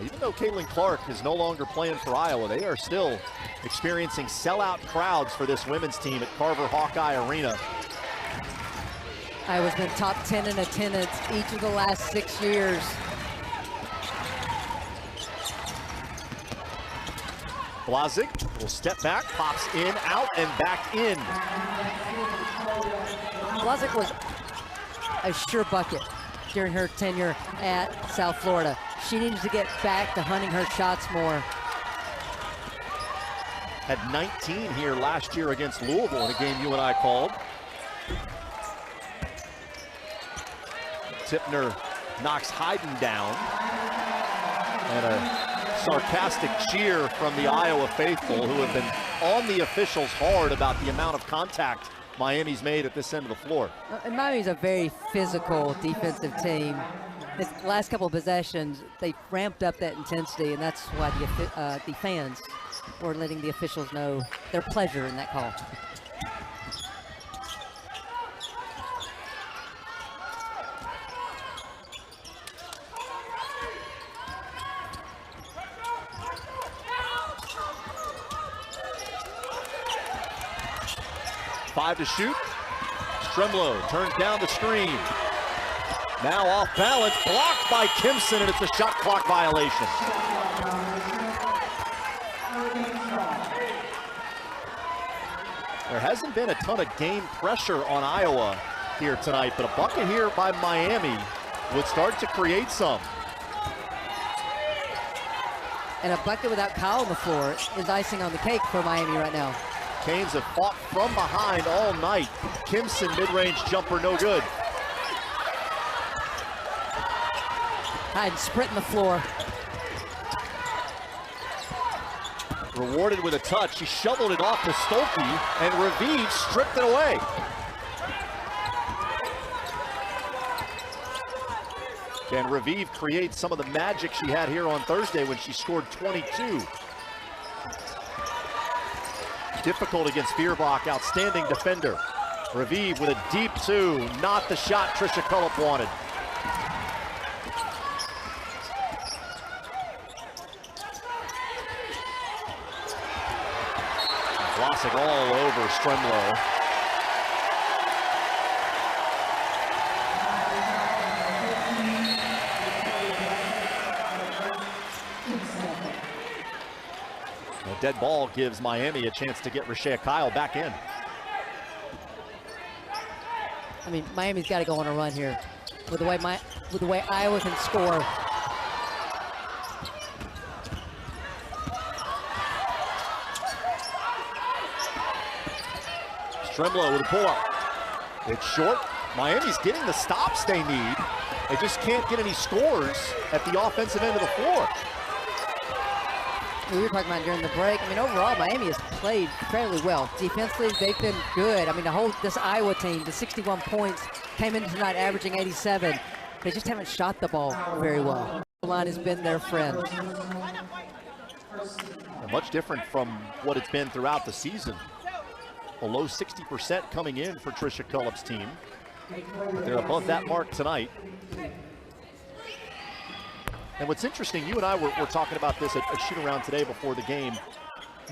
Even though Caitlin Clark is no longer playing for Iowa, they are still experiencing sellout crowds for this women's team at Carver Hawkeye Arena. Iowa's been top 10 in attendance each of the last 6 years. Blazik will step back, pops in, out, and back in. Blazik was a sure bucket during her tenure at South Florida. She needs to get back to hunting her shots more. Had 19 here last year against Louisville in a game you and I called. Tipner knocks Heiden down. And a sarcastic cheer from the Iowa faithful, who have been on the officials hard about the amount of contact Miami's made at this end of the floor. And Miami's a very physical defensive team. The last couple of possessions, they ramped up that intensity, and that's why the fans were letting the officials know their pleasure in that call. Five to shoot. Stremlow turns down the screen. Now off balance, blocked by Kimson, and it's a shot clock violation. There hasn't been a ton of game pressure on Iowa here tonight, but a bucket here by Miami would start to create some. And a bucket without Kyle on the floor is icing on the cake for Miami right now. Canes have fought from behind all night. Kimson mid-range jumper, no good. Heiden sprinting the floor. Rewarded with a touch. She shoveled it off to Stolke, and Raviv stripped it away. And Raviv creates some of the magic she had here on Thursday when she scored 22. Difficult against Feuerbach, outstanding defender. Raviv with a deep two, not the shot Tricia Cullip wanted. Vlasic all over Stremlow. A dead ball gives Miami a chance to get Rashea Kyle back in. I mean, Miami's got to go on a run here with the way Iowa can score. Stremlow with a pull-up. It's short. Miami's getting the stops they need. They just can't get any scores at the offensive end of the floor. We were talking about during the break. I mean, overall, Miami has played fairly well. Defensively, they've been good. I mean, this Iowa team, the 61 points, came in tonight averaging 87. They just haven't shot the ball very well. The line has been their friend. Much different from what it's been throughout the season. Below 60% coming in for Tricia Cullip's team. But they're above that mark tonight. And what's interesting, you and I were talking about this at shoot-around today before the game.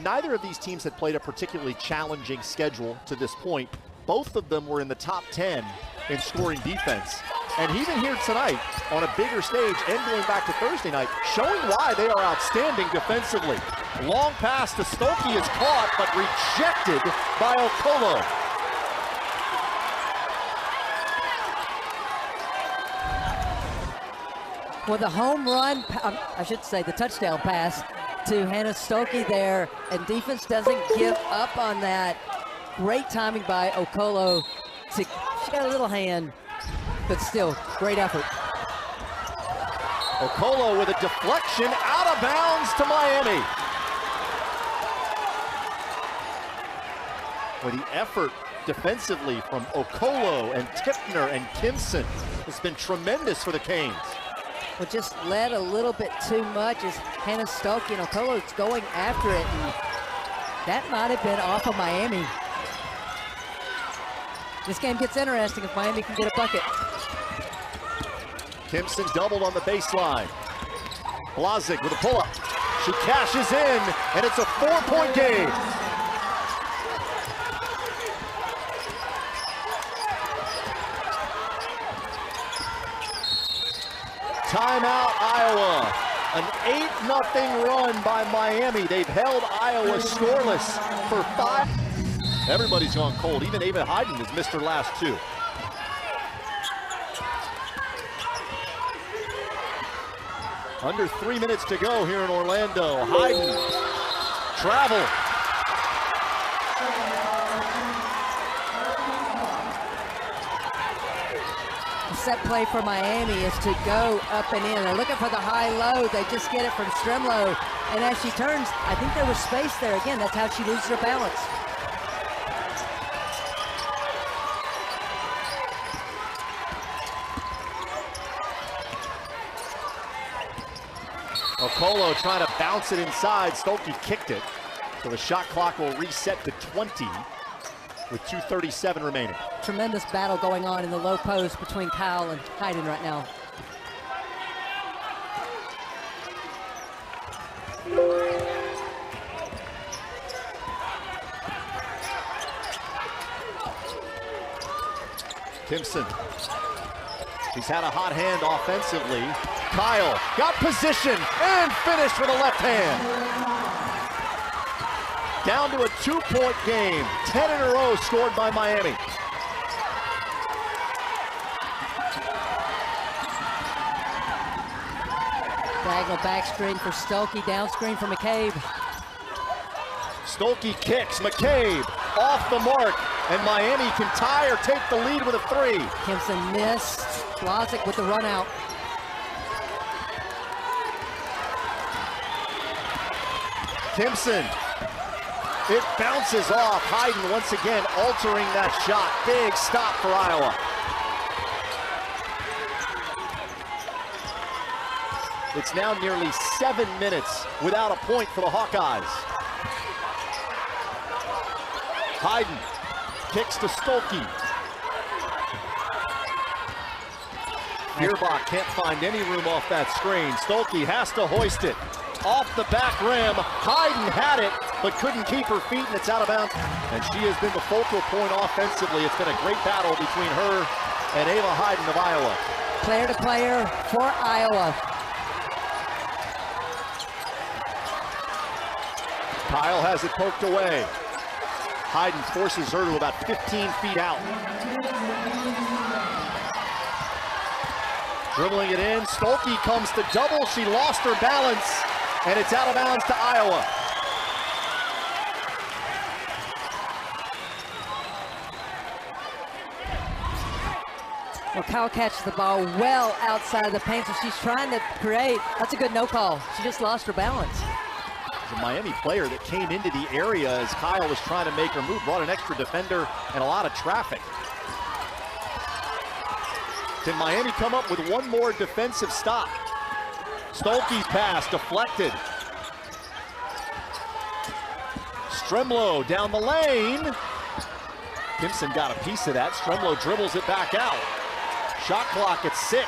Neither of these teams had played a particularly challenging schedule to this point. Both of them were in the top 10 in scoring defense. And even here tonight, on a bigger stage and going back to Thursday night, showing why they are outstanding defensively. Long pass to Stokey is caught, but rejected by Okolo. Well, the home run, I should say the touchdown pass to Hannah Stokey there, and defense doesn't give up on that. Great timing by Okolo. She got a little hand, but still, great effort. Okolo with a deflection out of bounds to Miami. With the effort defensively from Okolo and Tipner and Kimson has been tremendous for the Canes. Well, just led a little bit too much as Hannah Stokey and Okolo's going after it, and that might have been off of Miami. This game gets interesting if Miami can get a bucket. Kimson doubled on the baseline. Blazik with a pull-up. She cashes in, and it's a 4-point game. Timeout, Iowa. An 8-0 run by Miami. They've held Iowa scoreless for 5. Everybody's gone cold. Even Ava Heiden has missed her last 2. Under 3 minutes to go here in Orlando. Heiden, travel. The set play for Miami is to go up and in. They're looking for the high-low. They just get it from Stremlow. And as she turns, I think there was space there. Again, that's how she loses her balance. Okolo trying to bounce it inside. Stokey kicked it. So the shot clock will reset to 20 with 2:37 remaining. Tremendous battle going on in the low post between Kyle and Heiden right now. Kimson. She's had a hot hand offensively. Kyle got position and finished with a left hand. Down to a 2-point game. 10 in a row scored by Miami. Diagonal back screen for Stokey, down screen for McCabe. Stokey kicks, McCabe off the mark, and Miami can tie or take the lead with a 3. Kimson missed. Blazik with the run out. Kimson. It bounces off. Heiden once again altering that shot. Big stop for Iowa. It's now nearly 7 minutes without a point for the Hawkeyes. Heiden kicks to Stokey. Fierbach can't find any room off that screen. Stokey has to hoist it. Off the back rim. Heiden had it, but couldn't keep her feet, and it's out of bounds. And she has been the focal point offensively. It's been a great battle between her and Ava Heiden of Iowa. Player to player for Iowa. Kyle has it poked away. Heiden forces her to about 15 feet out. Dribbling it in, Stokey comes to double. She lost her balance, and it's out of bounds to Iowa. Well, Kyle catches the ball well outside of the paint, so she's trying to create. That's a good no call. She just lost her balance. The Miami player that came into the area as Kyle was trying to make her move, brought an extra defender and a lot of traffic. Can Miami come up with one more defensive stop? Stokey's pass deflected. Stremlow down the lane. Kimson got a piece of that. Stremlow dribbles it back out. Shot clock at 6.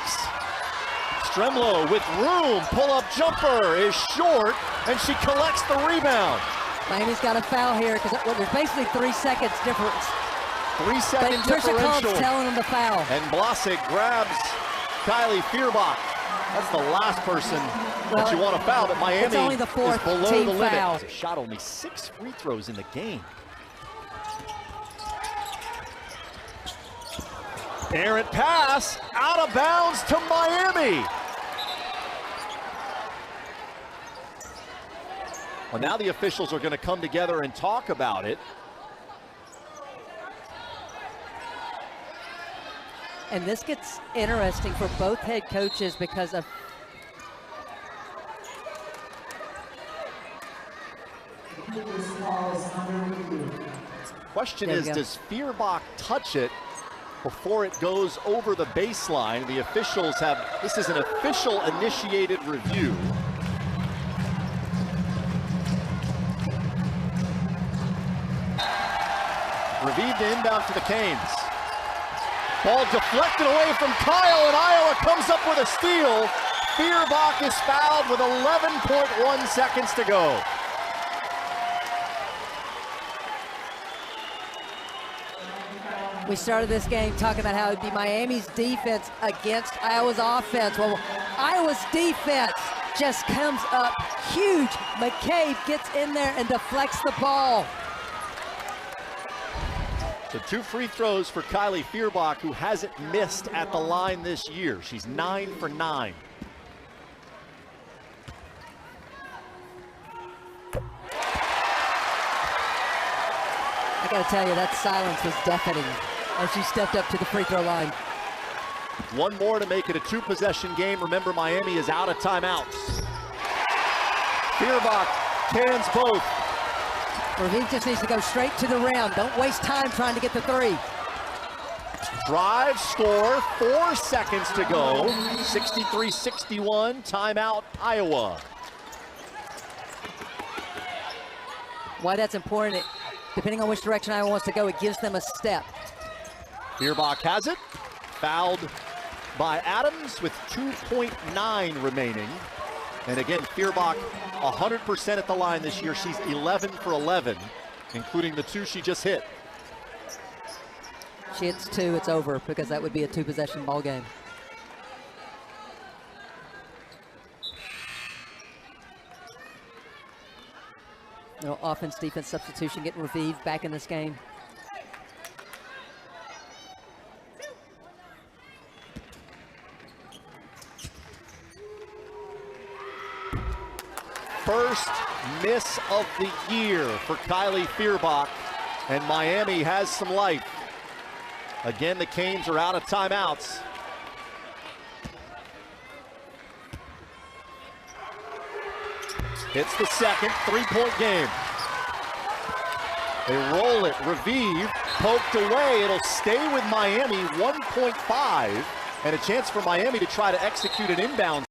Stremlow with room, pull-up jumper is short, and she collects the rebound. Miami's got a foul here because there's basically 3 seconds difference. 3-second But Trisha Cobb's differential. telling him to foul. And Blasek grabs Kylie Fierbach. That's the last person that you want to foul, but Miami it's only the fourth is below team the limit. foul. Shot only 6 free throws in the game. Errant pass, out of bounds to Miami. Well, now the officials are going to come together and talk about it. And this gets interesting for both head coaches because of question is, does Fierbach touch it before it goes over the baseline? The officials have, this is an official initiated review. Raviv to inbound for the Canes. Ball deflected away from Kyle, and Iowa comes up with a steal. Fierbach is fouled with 11.1 seconds to go. we started this game talking about how it'd be Miami's defense against Iowa's offense. Well, Iowa's defense just comes up huge. McCabe gets in there and deflects the ball. So 2 free throws for Kylie Fierbach, who hasn't missed at the line this year. She's 9 for 9. I gotta tell you, that silence was deafening as she stepped up to the free throw line. 1 more to make it a 2-possession game. Remember, Miami is out of timeouts. Fierbach cans both. Raviv just needs to go straight to the rim. Don't waste time trying to get the 3. Drive, score, 4 seconds to go. 63-61, timeout, Iowa. Why that's important, depending on which direction Iowa wants to go, it gives them a step. Fierbach has it. Fouled by Adams with 2.9 remaining. And again, Fierbach 100% at the line this year. She's 11 for 11, including the 2 she just hit. She hits 2, it's over, because that would be a 2-possession ball game. No offense, defense substitution, getting Raviv back in this game. First miss of the year for Kylie Fierbach, and Miami has some life. Again, the Canes are out of timeouts. Hits the second, 3-point game. They roll it, Raviv poked away. It'll stay with Miami, 1.5, and a chance for Miami to try to execute an inbound.